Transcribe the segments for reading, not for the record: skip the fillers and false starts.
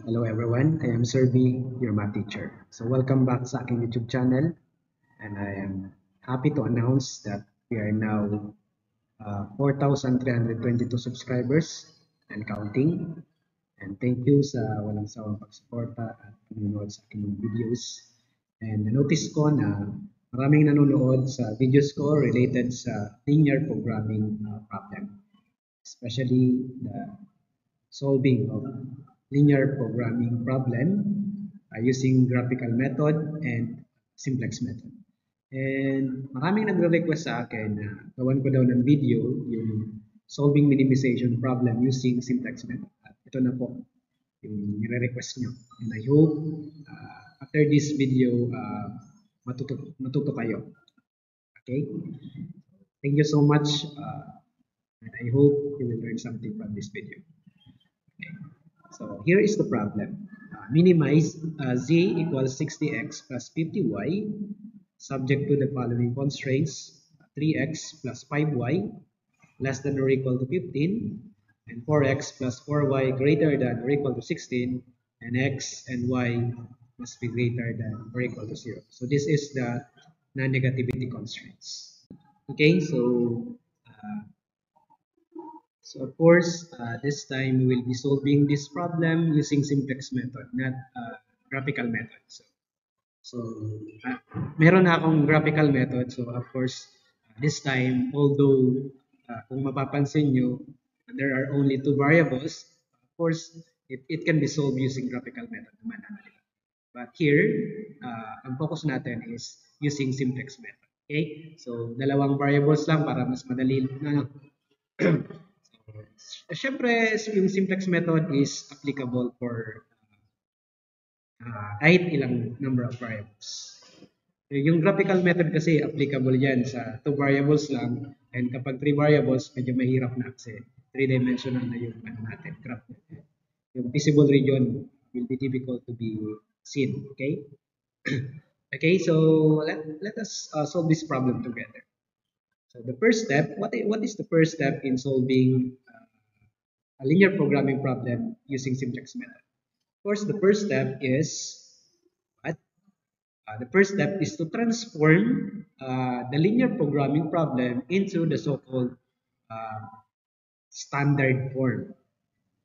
Hello everyone, I am Sir B, your math teacher. So welcome back sa aking YouTube channel, and I am happy to announce that we are now 4,322 subscribers and counting. And thank you sa walang sawang pagsuporta at panonood sa aking videos. And na-notice ko na maraming nanonood sa videos ko related sa linear programming problem, especially the solving of linear programming problem using graphical method and simplex method. And maraming nagre-request sa akin na gawan ko daw ng video yung solving minimization problem using simplex method. At ito na po yung nire-request nyo. And I hope after this video, matuto kayo. Okay? Thank you so much. And I hope you will learn something from this video. Okay. So here is the problem. Minimize z equals 60x plus 50y subject to the following constraints: 3x plus 5y less than or equal to 15, and 4x plus 4y greater than or equal to 16, and x and y must be greater than or equal to 0. So this is the non-negativity constraints. Okay, uh, so of course, this time we will be solving this problem using simplex method, not graphical method. So uh, meron na akong graphical method. So of course, this time, although kung mapapansin nyo, there are only two variables, of course, it can be solved using graphical method naman. But here, ang focus natin is using simplex method. Okay? So, dalawang variables lang para mas madali na. Siyempre, yung simplex method is applicable for kahit ilang number of variables. Yung graphical method kasi applicable yan sa two variables lang, and kapag three variables, medyo mahirap na kasi three-dimensional na yung ano natin, graph natin. Yung visible region will be difficult to be seen. Okay? Okay, so let us solve this problem together. So the first step, what is the first step in solving a linear programming problem using simplex method? Of course, the first step is what? The first step is to transform the linear programming problem into the so-called uh, standard form.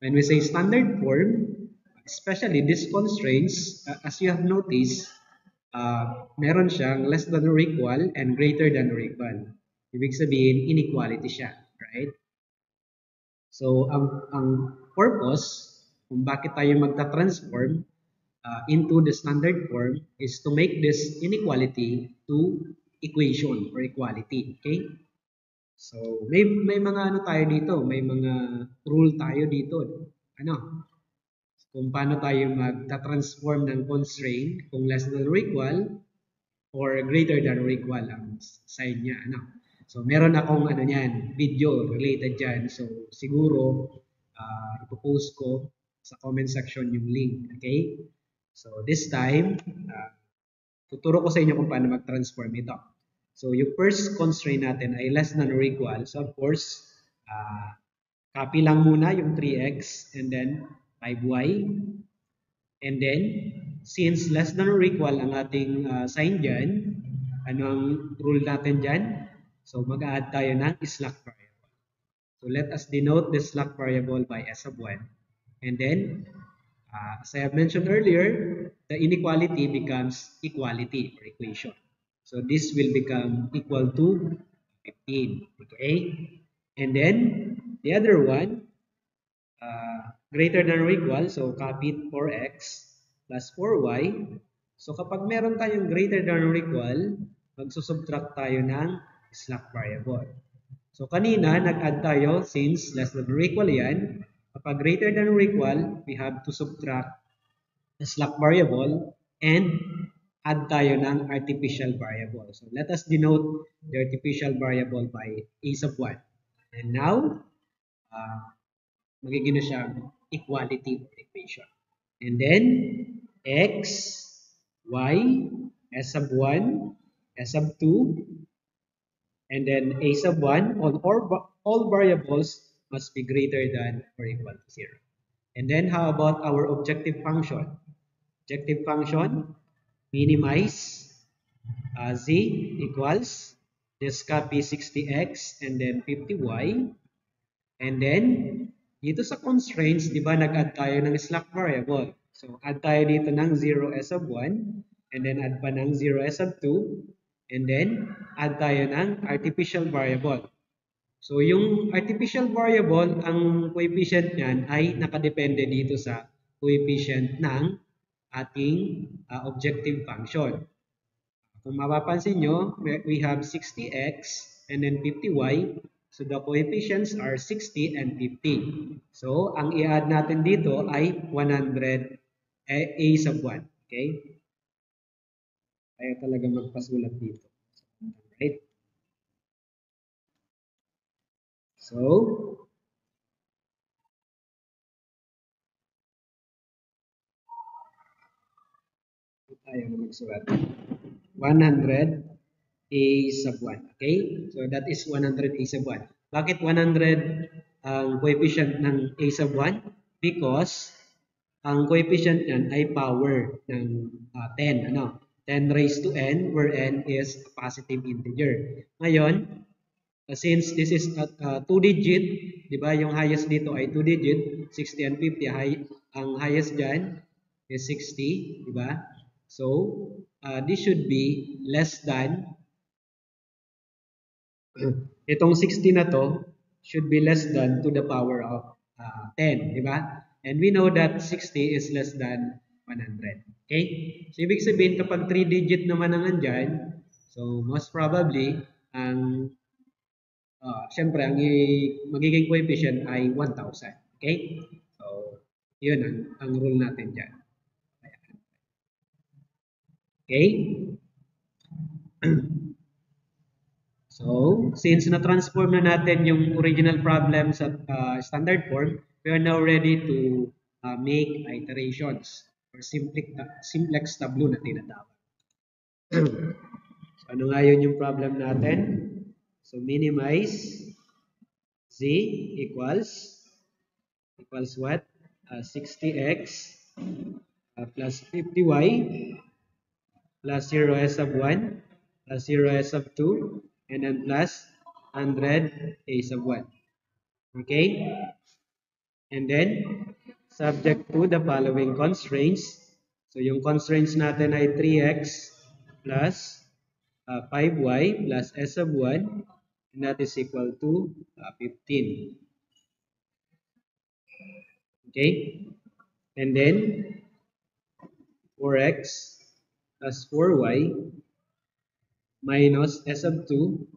When we say standard form, especially these constraints, as you have noticed, meron siyang less than or equal and greater than or equal. Ibig sabihin, inequality siya, right? So, ang purpose kung bakit tayo magta-transform into the standard form is to make this inequality to equation or equality. Okay? So, may mga ano tayo dito, may mga rule tayo dito. Ano? Kung paano tayo magta-transform ng constraint kung less than or equal or greater than or equal ang sign niya. Ano? So, meron akong ano niyan, video related dyan. So, siguro, ipopost ko sa comment section yung link. Okay? So, this time, tuturo ko sa inyo kung paano mag-transform ito. So, yung first constraint natin ay less than or equal. So, of course, copy lang muna yung 3x and then 5y. And then, since less than or equal ang ating sign dyan, ano ang rule natin dyan? So, mag-add tayo ng slack variable. So, let us denote the slack variable by s of 1. And then, as I have mentioned earlier, the inequality becomes equality or equation. So, this will become equal to 15. Okay? And then, the other one, greater than or equal, so copy 4x plus 4y. So kapag meron tayong greater than or equal, magsusubtract tayo ng slack variable. So kanina, nag-add tayo since less than or equal yan. Kapag greater than or equal, we have to subtract the slack variable and add tayo ng artificial variable. So let us denote the artificial variable by a sub 1. And now, uh, magiging na siya equality equation. And then, x, y, s sub 1, s sub 2, and then a sub 1, all variables must be greater than or equal to 0. And then how about our objective function? Objective function, minimize z equals, just copy 60x and then 50y. And then, dito sa constraints, di ba nag-add tayo ng slack variable. So, add tayo dito ng 0s of 1, and then add pa ng 0s of 2, and then add tayo ng artificial variable. So, yung artificial variable, ang coefficient niyan ay nakadepende dito sa coefficient ng ating objective function. Kung mapapansin nyo, we have 60x and then 50y. So, the coefficients are 60 and 50. So, ang i-add natin dito ay 100 a sub 1. Okay? Kaya talaga magpasulat dito. Right? So, tayo na magsulat. 100 a sub 1. Okay? So, that is 100 a sub 1. Bakit 100 ang coefficient ng a sub 1? Because ang coefficient niyan ay power ng 10. Ano? 10 raised to n, where n is a positive integer. Ngayon, since this is a 2-digit, di ba, yung highest dito ay 2-digit, 60 and 50, ang highest dyan is 60, di ba? So, this should be less than, itong 60 na to, should be less than to the power of 10, di ba? And we know that 60 is less than 100. Okay? So, ibig sabihin, kapag 3-digit naman ang andyan, so most probably, ang syempre, ang magiging coefficient ay 1,000. Okay? So, yun ang rule natin dyan. Okay? So, since na-transform na natin yung original problem sa standard form, we are now ready to make iterations or simplex tableau na tinatawag. So, ano nga yun yung problem natin? So, minimize z equals what? 60x plus 50y plus 0s of 1 plus 0s of 2 and then plus 100 a sub 1. Okay? And then, subject to the following constraints. So, yung constraints natin ay 3x plus 5y plus s of 1, and that is equal to 15. Okay? And then, 4x plus 4y minus s of 2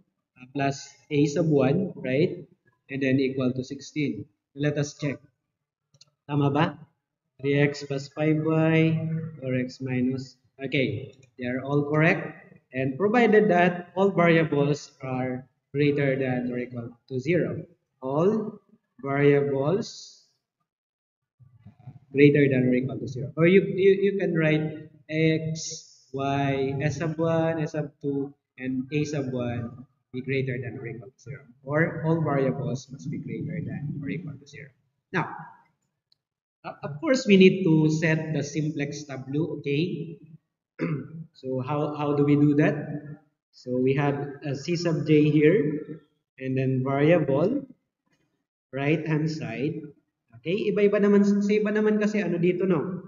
plus a sub 1, right? And then equal to 16. Let us check. Tama ba? 3x plus 5y, 4x minus. Okay, they are all correct. And provided that all variables are greater than or equal to 0. All variables greater than or equal to 0. Or you can write x, y, s sub 1, s sub 2, and a sub 1 be greater than or equal to 0. Or all variables must be greater than or equal to 0. Now, of course, we need to set the simplex tableau, okay? So how do we do that? So we have a c sub j here, and then variable, right-hand side. Okay, iba-iba naman, sa iba naman kasi ano dito, no?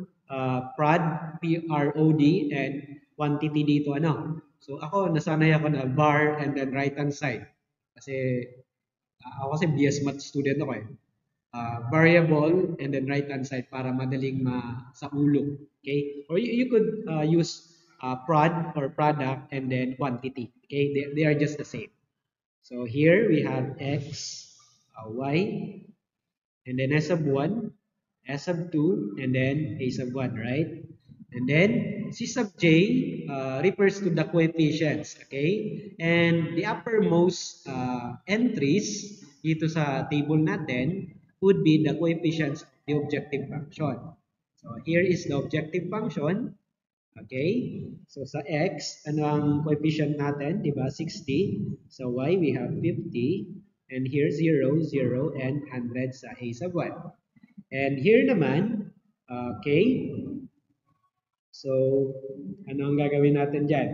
Prod, P-R-O-D, and quantity dito, ano? So ako, nasanay ako na var and then right-hand side. Kasi ako kasi BS Math student ako eh. Variable and then right-hand side para madaling sa ulo. Okay? Or you could use prod or product and then quantity. Okay? They are just the same. So here we have x, y, and then s sub 1, s sub 2, and then a sub 1, right? And then c sub j refers to the coefficients, okay? And the uppermost entries dito sa table natin would be the coefficients of the objective function. So here is the objective function. Okay? So sa x, ano ang coefficient natin? Diba? 60. Sa y, we have 50. And here 0, 0, and 100 sa a sub 1. And here naman, okay, so ano ang gagawin natin dyan?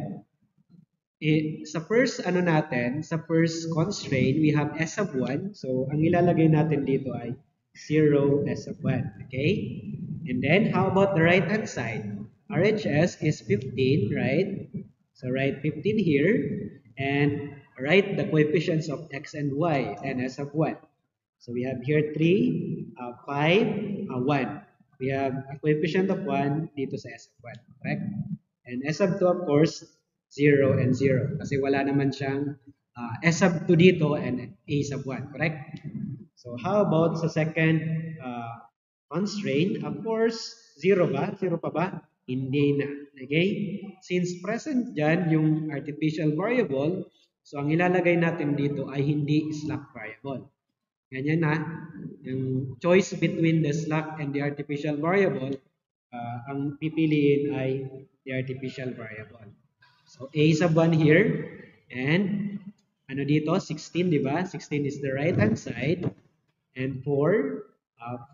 Sa first ano natin, sa first constraint, we have S of 1. So, ang ilalagay natin dito ay 0 S of 1. Okay? And then, how about the right-hand side? RHS is 15, right? So, write 15 here. And write the coefficients of X and Y and S of 1. So, we have here 3, 5, 1. We have a coefficient of 1 dito sa S of 1. Correct? And S of 2, of course, 0 and 0. Kasi wala naman siyang S sub 2 dito and A sub 1. Correct? So, how about sa second constraint? Of course, 0 ba? 0 pa ba? Hindi na. Okay? Since present dyan yung artificial variable, so ang ilalagay natin dito ay hindi slack variable. Ganyan na. Yung choice between the slack and the artificial variable, ang pipiliin ay the artificial variable. So, A sub 1 here. And, ano dito? 16, di ba? 16 is the right-hand side. And 4.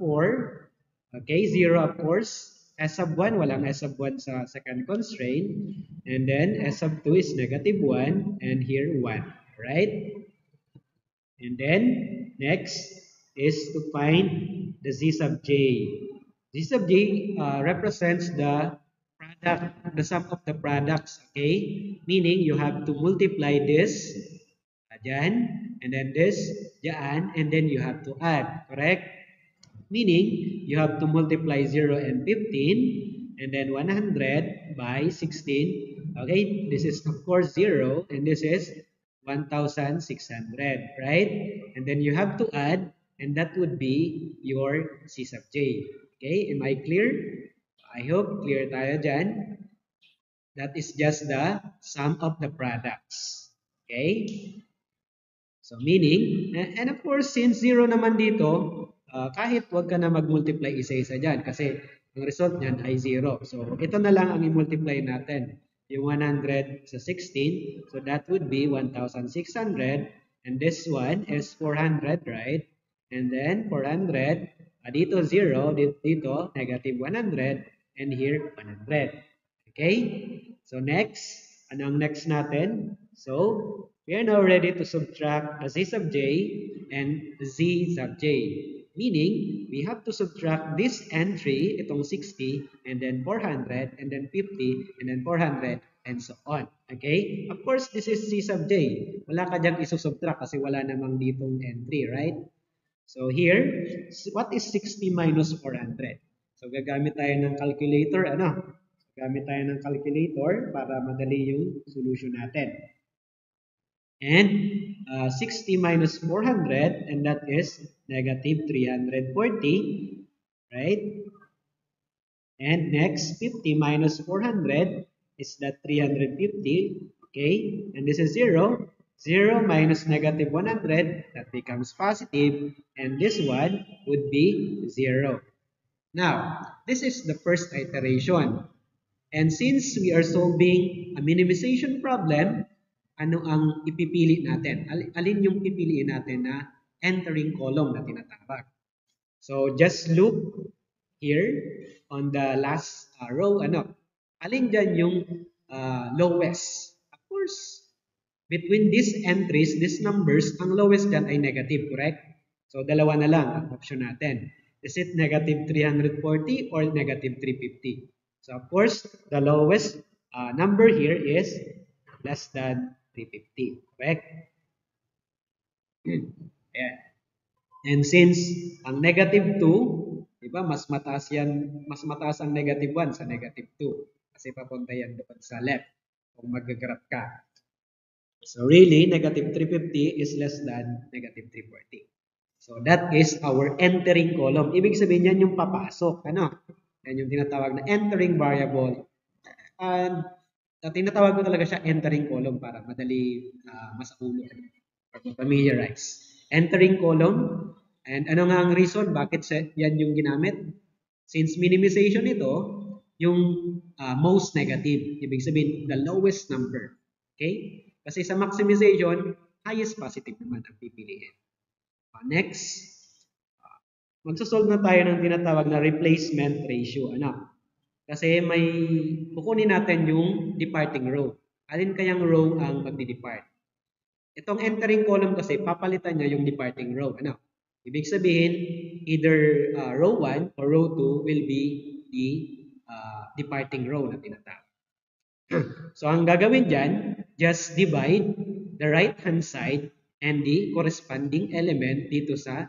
4. Okay, 0 of course. S sub 1, walang S sub 1 sa second constraint. And then, S sub 2 is negative 1. And here, 1. Right? And then, next is to find the Z sub j. Z sub j represents the product, the sum of the products, okay? Meaning, you have to multiply this, dyan, and then this, dyan, and then you have to add, correct? Meaning, you have to multiply 0 and 15, and then 100 by 16, okay? This is, of course, 0, and this is 1,600, right? And then you have to add, and that would be your C sub j. Okay, am I clear? I hope clear tayo dyan. That is just the sum of the products. Okay? So meaning, and of course, since 0 naman dito, kahit wag ka na mag-multiply isa-isa dyan kasi ang result niyan ay 0. So ito na lang ang i-multiply natin. Yung 100 sa 16, so that would be 1,600. And this one is 400, right? And then 400, dito 0, dito negative 100, and here 100. Okay? So next, ano ang next natin? So, we are now ready to subtract the Z sub j and Z sub j. Meaning, we have to subtract this entry, itong 60, and then 400, and then 50, and then 400, and so on. Okay? Of course, this is C sub j. Wala ka diyang isusubtract kasi wala namang ditong entry, right? So here, what is 60 minus 400? So gagamit tayo ng calculator, ano? Gamit tayo ng calculator para madali yung solution natin. And 60 minus 400, and that is negative 340, right? And next, 50 minus 400 is that 350, okay? And this is 0. 0 minus negative 100, that becomes positive, and this one would be 0. Now, this is the first iteration. And since we are solving a minimization problem, ano ang ipipili natin? Alin yung pipiliin natin na entering column na tinatawag? So, just look here on the last row, ano? Alin dyan yung lowest? Of course, between these entries, these numbers, ang lowest dyan ay negative, correct? So, dalawa na lang ang option natin. Is it negative 340 or negative 350? So, of course, the lowest number here is less than 350, correct? Yeah. And since ang negative 2, di ba, mas mataas ang negative 1 sa negative 2 kasi papunta yan doon sa left kung mag-graph ka. So really, negative 350 is less than negative 340. So that is our entering column. Ibig sabihin yan yung papasok. Ano? Yan yung tinatawag na entering variable. And tinatawag ko talaga siya entering column para madali masaulo. Familiarize. Entering column. And ano nga ang reason? Bakit yan yung ginamit? Since minimization ito, yung most negative. Ibig sabihin, the lowest number. Okay? Kasi sa maximization, highest positive naman ang pipiliin. Next, magsosolve na tayo ng tinatawag na replacement ratio. Ano? Kasi may kukunin natin yung departing row. Alin kayang row ang magdi-depart? Itong entering column kasi papalitan niya yung departing row. Ano? Ibig sabihin, either row 1 or row 2 will be the departing row na tinatawag. So ang gagawin dyan, just divide the right-hand side and the corresponding element dito sa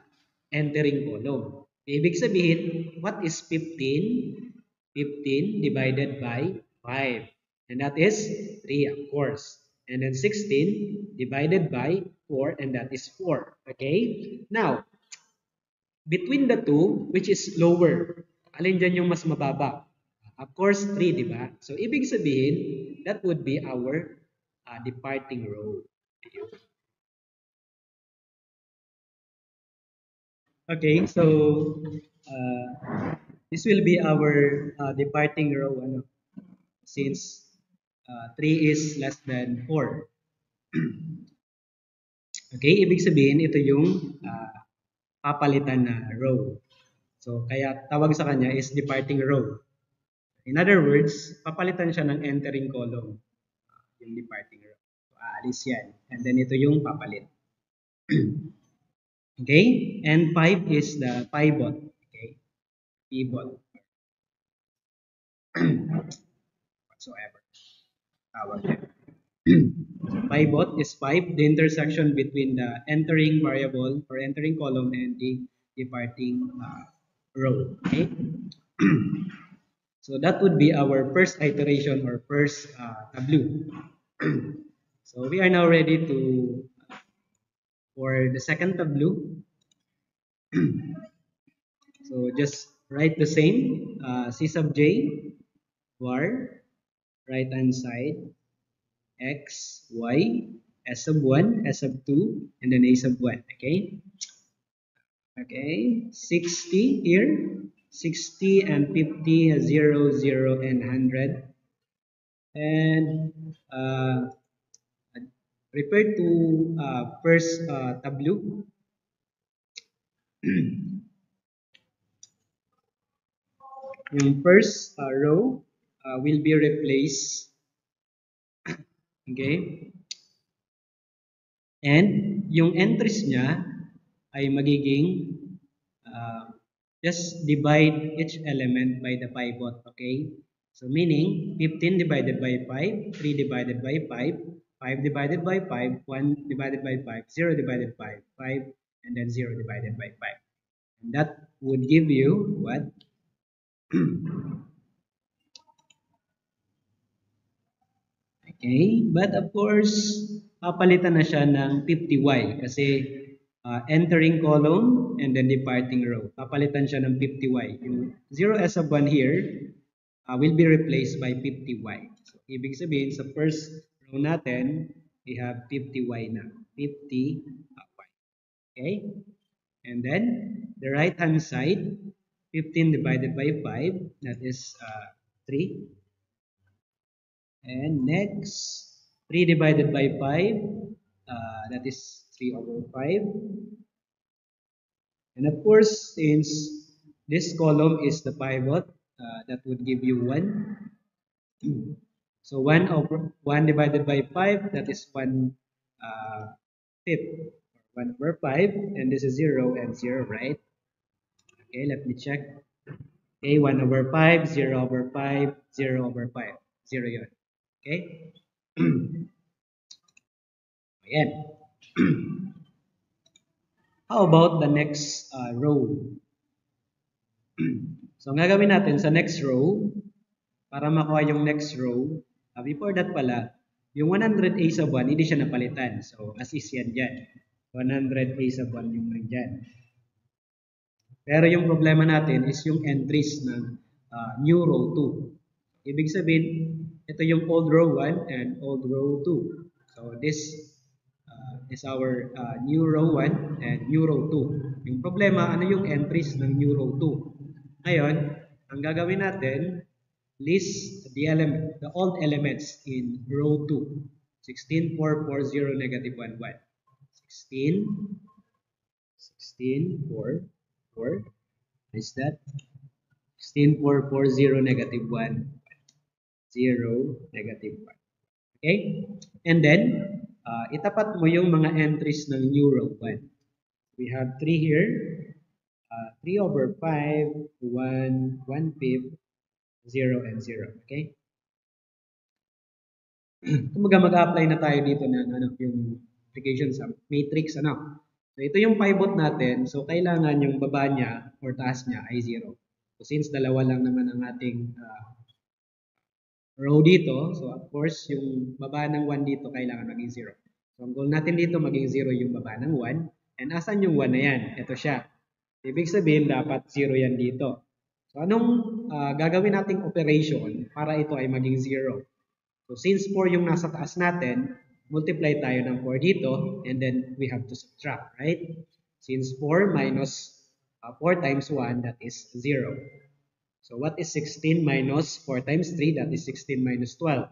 entering column. Ibig sabihin, what is 15? 15 divided by 5. And that is 3, of course. And then 16 divided by 4, and that is 4. Okay? Now, between the two, which is lower, alin dyan yung mas mababa? Of course, 3, di ba? So, ibig sabihin, that would be our departing row. Okay, so this will be our departing row, ano, since 3 is less than 4. Okay, ibig sabihin, ito yung papalitan na row. So, kaya tawag sa kanya is departing row. In other words, papalitan siya ng entering column, yung departing row. So, aalis yan. And then ito yung papalit. Okay? And 5 is the pivot. Okay? Pivot. Whatsoever. Tawag yan. Pivot is 5, the intersection between the entering variable or entering column and the departing row. Okay? So that would be our first iteration or first tableau. So we are now ready to for the second tableau. So just write the same C sub j var right hand side x y s sub 1 s sub 2 and then a sub 1. Okay, 60 here, 60 and 50 has 0 0 and 100. And refer to first tableau. Yung first row will be replaced. Okay? And yung entries niya ay magiging just divide each element by the pivot. Okay? So meaning 15 divided by 5, 3 divided by 5, 5 divided by 5, 1 divided by 5, 0 divided by 5, and then 0 divided by 5. And that would give you what? Okay, but of course, papalitan na siya ng 50y kasi entering column and then departing row. Papalitan siya ng 50y. Yung 0s sub 1 here will be replaced by 50y. So, ibig sabihin, sa first row natin, we have 50y na. 50y. Okay? And then, the right-hand side, 15 divided by 5, that is 3. And next, 3 divided by 5, that is 3 over 5. And of course, since this column is the pivot, that would give you 1. So 1 divided by 5, that is 1 fifth, 1 over 5, and this is 0 and 0, right? Okay, let me check. Okay, 1 over 5, 0 over 5, 0 over 5. 0 yun. Okay? Ayan. How about the next row? So, ang gagawin natin sa next row, para makuha yung next row, before that pala, yung 100a sub 1, hindi siya napalitan. So, as is yan dyan. 100a sub 1 yung nandyan. Pero yung problema natin is yung entries ng new row 2. Ibig sabihin, ito yung old row 1 and old row 2. So, this is our new row 1 and new row 2. Yung problema, ano yung entries ng new row 2? Ngayon, ang gagawin natin, list the old elements in row 2. 16, 4, 4, 0, negative 1, 1. 16, 4, 4, What is that? 16, 4, 4, 0, negative 1, 0, negative 1. Okay? And then, itapat mo yung mga entries ng new row 1. We have 3 here. 3 over 5, 1, 1 fifth, 0, and 0. Okay? Kumbaga mag-apply na tayo dito ng yung application sa matrix. So ito yung pivot natin. So kailangan yung baba niya or taas niya ay 0. So since dalawa lang naman ang ating row dito, so of course yung baba ng 1 dito kailangan maging 0. So ang goal natin dito maging 0 yung baba ng 1. And asan yung 1 na yan? Ito siya. Ibig sabihin dapat 0 yan dito. So anong gagawin nating operation para ito ay maging 0? So since 4 yung nasa taas natin, multiply tayo ng 4 dito and then we have to subtract, right? Since 4 minus 4 times 1, that is 0. So what is 16 minus 4 times 3? That is 16 minus 12.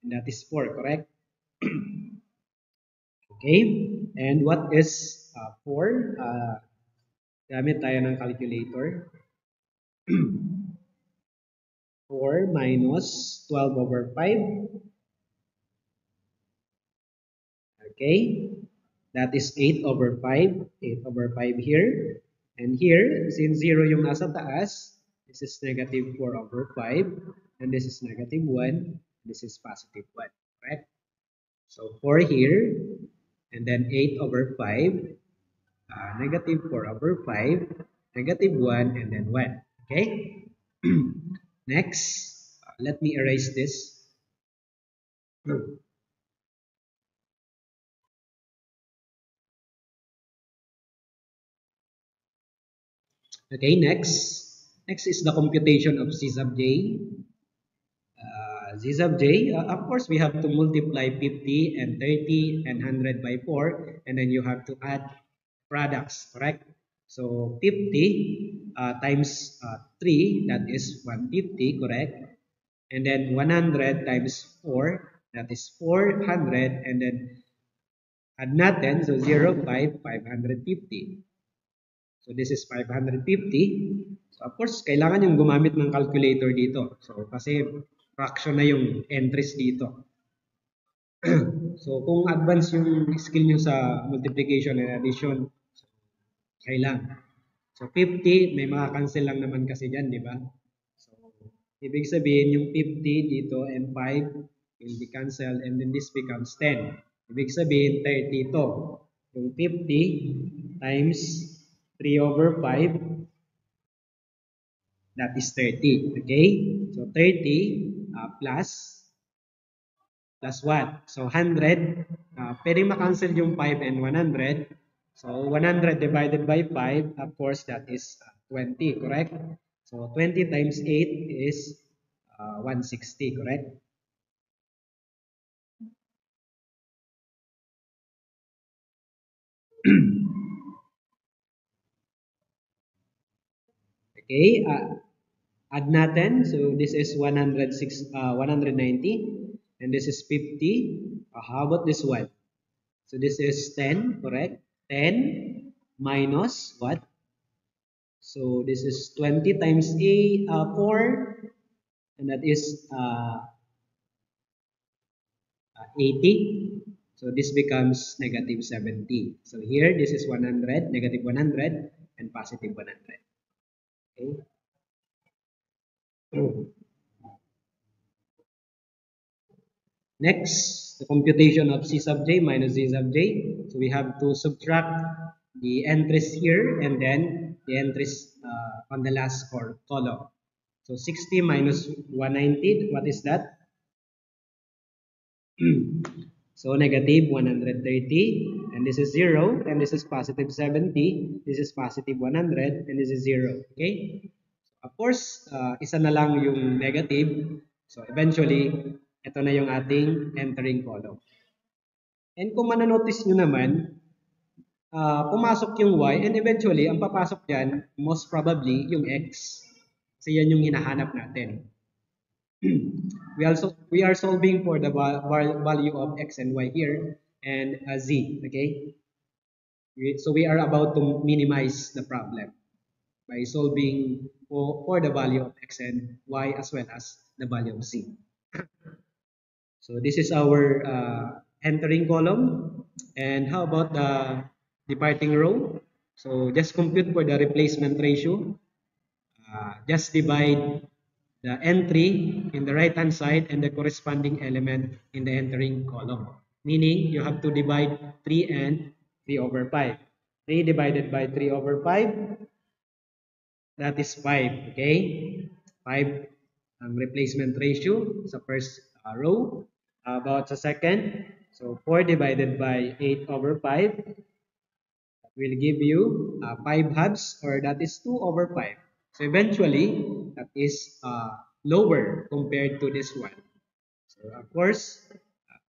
And that is 4, correct? Okay. And what is 4? Gamit tayo ng calculator. 4 minus 12 over 5. Okay. That is 8 over 5. 8 over 5 here. And here, since 0 yung nasa taas, this is negative 4 over 5. And this is negative 1. This is positive 1. Correct? So 4 here. And then 8 over 5. Negative 4 over 5. Negative 1. And then 1. Okay? Next, let me erase this. Okay, next. Next is the computation of C sub j. Z sub j, of course, we have to multiply 50 and 30 and 100 by 4, and then you have to add products, correct? So 50 times 3, that is 150, correct? And then 100 times 4, that is 400, and then add natin, so 0, 5, 550. So this is 550. So of course, kailangan yung gumamit ng calculator dito. So kasi fraction na yung entries dito. So kung advance yung skill nyo sa multiplication and addition, kailangan. So 50, may cancel lang naman kasi dyan, di ba? So ibig sabihin yung 50 dito and 5 will be cancelled and then this becomes 10. Ibig sabihin 30 ito. Yung 50 times 3 over 5, that is 30. Okay? So 30 plus what? So 100, pwedeng makancel yung 5 and 100. So 100 divided by 5, of course, that is 20, correct? So 20 times 8 is 160, correct? Okay, add natin. So this is 190 and this is 50. How about this one? So this is 10, correct? 10 minus what? So this is 20 times 4 and that is 80. So this becomes negative 70. So here this is 100, negative 100 and positive 100. Okay. Next, the computation of C sub j minus Z sub j. So we have to subtract the entries here and then the entries on the last column. So 60 minus 190, what is that? So negative 130 and this is 0 and this is positive 70, this is positive 100 and this is 0. Okay? Of course, isa na lang yung negative. So eventually, ito na yung ating entering column. And kung mananotice nyo naman, pumasok yung y and eventually, ang papasok dyan, most probably, yung x. Kasi yan yung hinahanap natin. We are solving for the value of x and y here and z, okay? So we are about to minimize the problem. by solving for the value of x and y as well as the value of z. So this is our entering column. And how about the departing row? So just compute for the replacement ratio. Just divide the entry in the right hand side and the corresponding element in the entering column. Meaning you have to divide 3 and 3 over 5. 3 divided by 3 over 5, that is 5. Okay? 5 ang replacement ratio sa first row. How about sa second? So 4 divided by 8 over 5 will give you 5 halves, or that is 2 over 5. So eventually, that is lower compared to this one. So of course,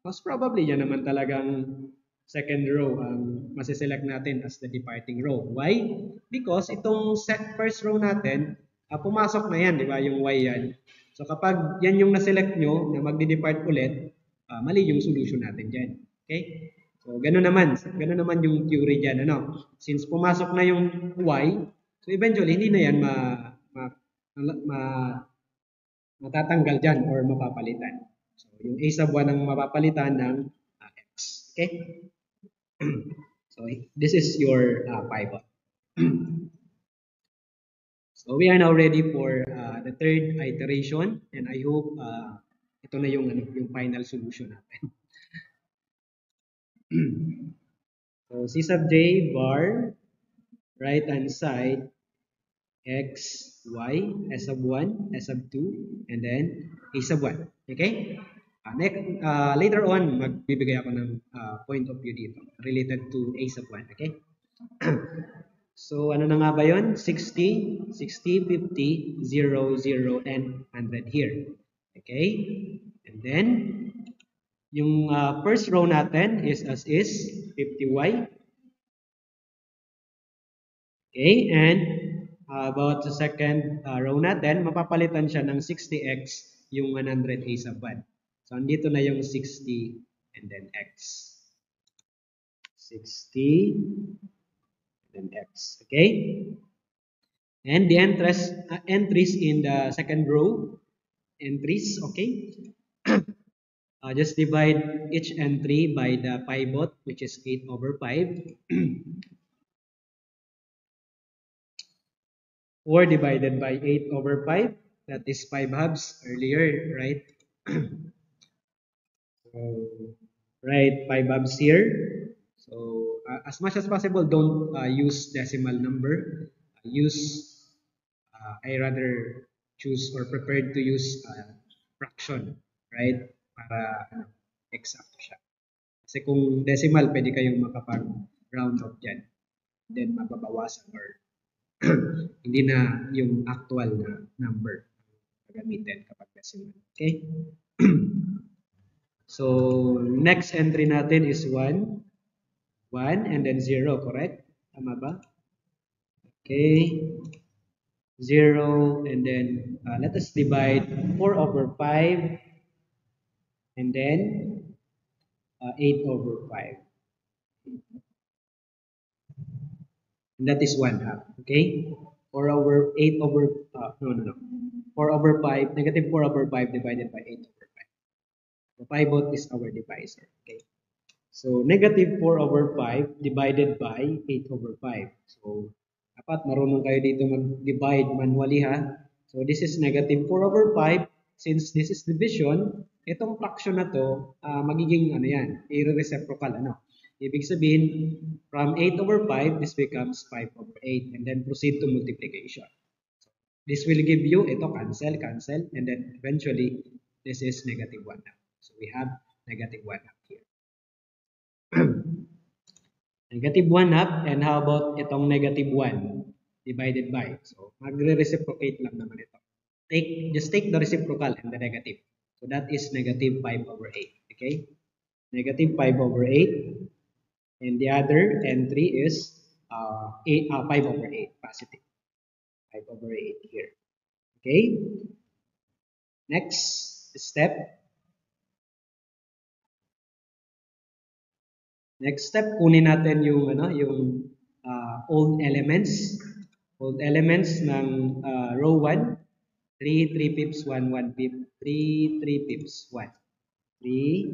most probably yan naman talagang second row ang masiselect natin as the departing row. Why? Because itong first row natin, pumasok na yan, di ba? Yung y yan. So kapag yan yung naselect nyo na magdi-depart ulit, mali yung solution natin dyan. Okay? So gano'n naman yung theory dyan. Ano? Since pumasok na yung y, so eventually hindi na yan matatanggal dyan or mapapalitan. So yung a sub 1 ang mapapalitan ng x. Okay? So this is your pivot. So we are now ready for the third iteration, and I hope ito na yung final solution natin. So C sub j bar right hand side x, y, s sub 1, s sub 2, and then a sub 1. Okay? Later on, magbibigay ako ng point of view dito related to a sub 1. Okay? So, ano na nga ba yun? 60, 50, 0, 0, and 100 here. Okay? And then, yung first row natin is as is, 50y. Okay? And about the second row natin, mapapalitan siya ng 60x yung 100 a sub 1. So, andito na yung 60 and then x. 60 and then x. Okay? And the entries in the second row, entries, okay? Just divide each entry by the pivot, which is 8 over 5. 4 divided by 8 over 5, that is 5 halves earlier, right? So, right, 5 halves here. So, as much as possible, don't use decimal number. I rather choose or prepared to use fraction, right? Para exact siya. Kasi kung decimal, pwede kayong makapag-round off dyan. Then, mababawasan or hindi na yung actual na number gagamitin kapag decimal. Okay? So, next entry natin is 1. 1 and then 0, correct? Tama ba? Okay. 0 and then let us divide 4 over 5 and then 8 over 5. And that is 1 half. Okay? 4 over 8 over, no. 4 over 5, negative 4 over 5 divided by 8 over 5. The pivot is our divisor. Okay? So, negative 4 over 5 divided by 8 over 5. So, dapat marunong kayo dito mag-divide manually ha. So, this is negative 4 over 5. Since this is division, itong fraction na to, magiging ano yan, irreciprocal. Ano? Ibig sabihin, from 8 over 5, this becomes 5 over 8. And then proceed to multiplication. So, this will give you, ito cancel, and then eventually, this is negative 1 half. So, we have negative 1 half here. Negative 1 half, and how about itong negative 1 divided by? So, magre-reciprocate lang naman ito. Just take the reciprocal and the negative. So, that is negative 5 over 8. Okay? Negative 5 over 8. And the other entry is 5 over 8, positive. 5 over 8 here. Okay? Next step. Next step, kunin natin yung old elements. Hold elements ng row 1, 3, 3 pips, 1, 1 pip, 3, 3 pips, 1. 3,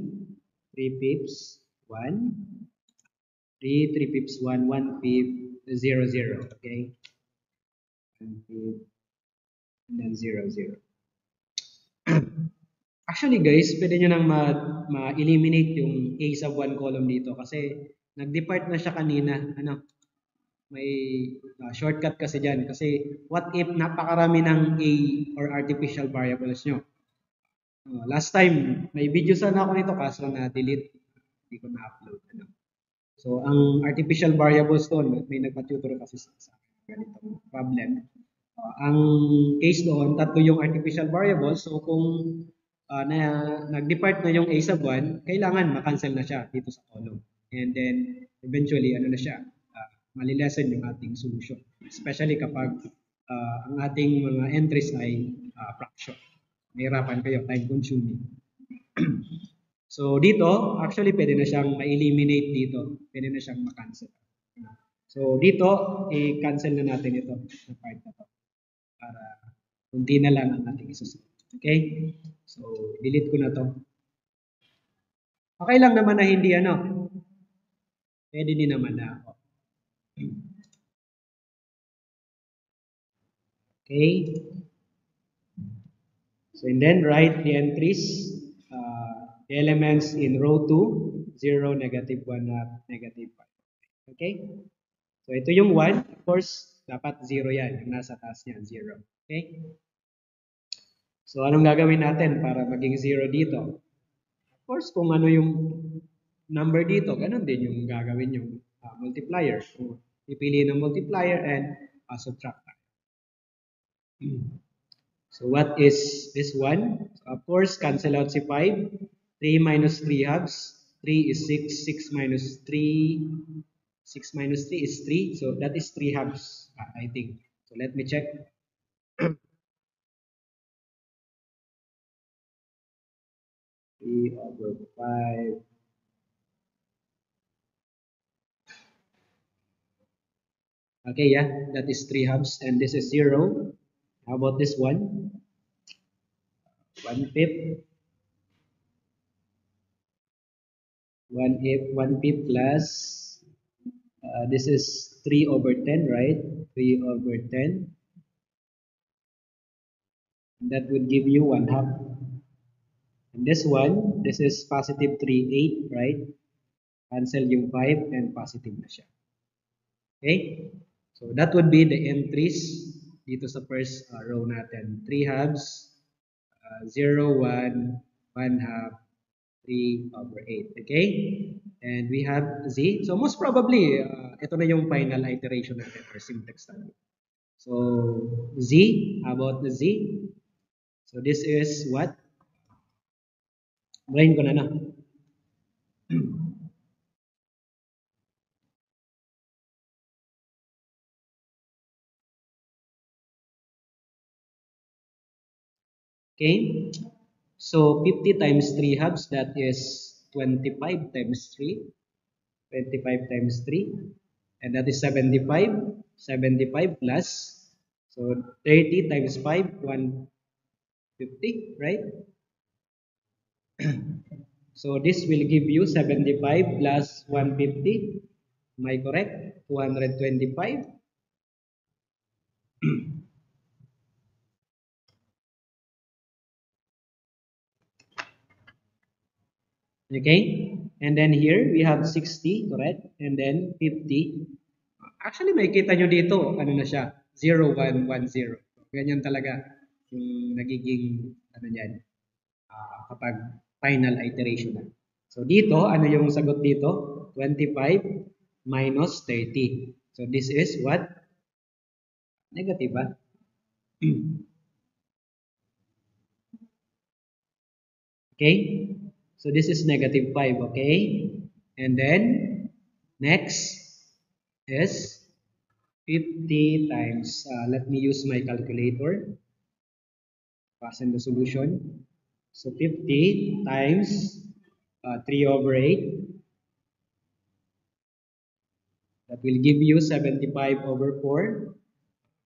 3 pips, 1, 3, 3 pips, 1, 1 pip, 0, 0. Okay? 1 pip, and then 0, 0. Actually guys, pwede nyo nang ma-eliminate yung A sub 1 column dito kasi nag-depart na siya kanina. Ano? May shortcut kasi dyan. Kasi what if napakarami ng A or artificial variables nyo? Last time, may video sana ako nito kaso na-delete. Hindi ko na-upload. Ano? So, ang artificial variables doon, may nagpa-tutor kasi sa ganitong problem. Ang case doon, tatlo yung artificial variables. So, kung nag-depart na yung A sub 1, kailangan makancel na siya dito sa column. And then, eventually, ano na siya, malilesen yung ating solution. Especially kapag ang ating mga entries ay fraction. Mahirapan kayo, time consuming. So dito, actually pwede na siyang ma-eliminate dito. Pwede na siyang ma-cancel. So dito, i-cancel na natin ito sa part na to. Para kunti na lang ang ating isusunod. Okay? So, delete ko na to. Okay lang naman na hindi ano. Pwede din naman na ako. Okay? So, and then write the entries, the elements in row 2, 0, negative 1, negative 5. Okay? So, ito yung 1. Of course, dapat 0 yan. Yung nasa taas niyan, 0. Okay? So, anong gagawin natin para maging 0 dito? Of course, kung ano yung number dito, ganun din yung gagawin yung multiplier. So, ipili ng multiplier and subtract. So what is this one? So of course, cancel out si 5. 3 minus 3 halves. 3 is 6. 6 minus 3. 6 minus 3 is 3. So that is 3 halves, I think. So let me check. 3 over 5. Okay, yeah, that is 3 halves. And this is 0. How about this one? 1 fifth. 1 pip plus, this is 3 over 10, right? 3 over 10. That would give you 1 half. And this one, this is positive 3, 8, right? Cancel yung 5 and positive na siya. Okay? So that would be the entries dito sa first row natin. 3 halves, 0, 1, 1 half, 3 over 8. Okay? And we have Z. So most probably, ito na yung final iteration natin or simplex natin. So Z, how about the Z? So this is what? Brain ko na na. Okay? So 50 times 3 halves, that is 25 times 3. 25 times 3. And that is 75. 75 plus. So 30 times 5, 150, right? So this will give you 75 plus 150. Am I correct? 225. Okay? And then here we have 60, correct? And then 50. Actually, makikita nyo dito, ano na siya, 0, 1, 1, 0. Ganyan talaga yung nagiging, ano yan, kapag final iteration na. So dito, ano yung sagot dito? 25 minus 30. So this is what? Negative, ba? Okay? So this is negative 5, okay? And then, next is 50 times, let me use my calculator. Pass in the solution. So 50 times 3 over 8. That will give you 75 over 4.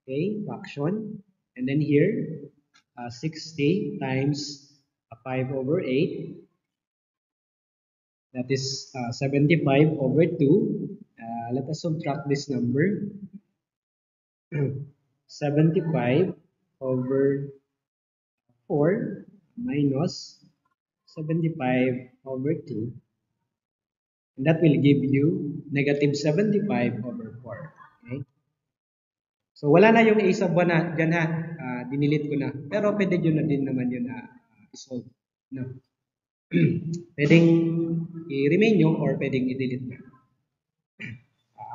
Okay, fraction. And then here, 60 times 5 over 8. That is 75 over 2. Let us subtract this number. 75 over 4 minus 75 over 2. And that will give you negative 75 over 4. Okay? So wala na yung a sub 1 na, dyan na, dinilit ko na. Pero pwede yun na din naman yun na isolve. No? Pwedeng i-remain nyo or pwedeng i-delete na.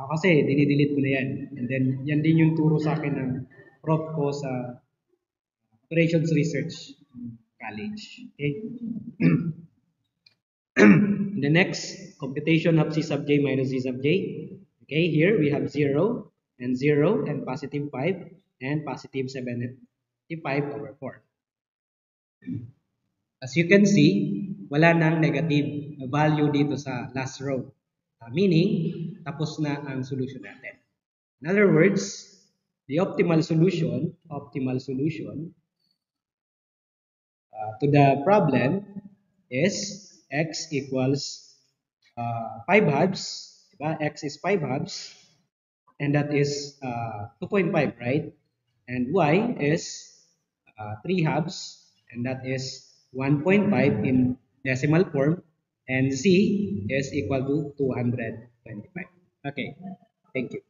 Kasi dinidelete ko na yan. And then yan din yung turo sa akin ng prof ko sa Operations Research College. Okay? The next, computation of C sub j minus Z sub j. Okay, here we have 0 and positive 5 and positive 75 over 4. As you can see, wala nang negative value dito sa last row. Meaning, tapos na ang solution natin. In other words, the optimal solution to the problem is x equals 5 halves. Diba? X is 5 halves. And that is 2.5, right? And y is 3 halves. And that is 1.5 in decimal form. And z is equal to 225. Okay, thank you.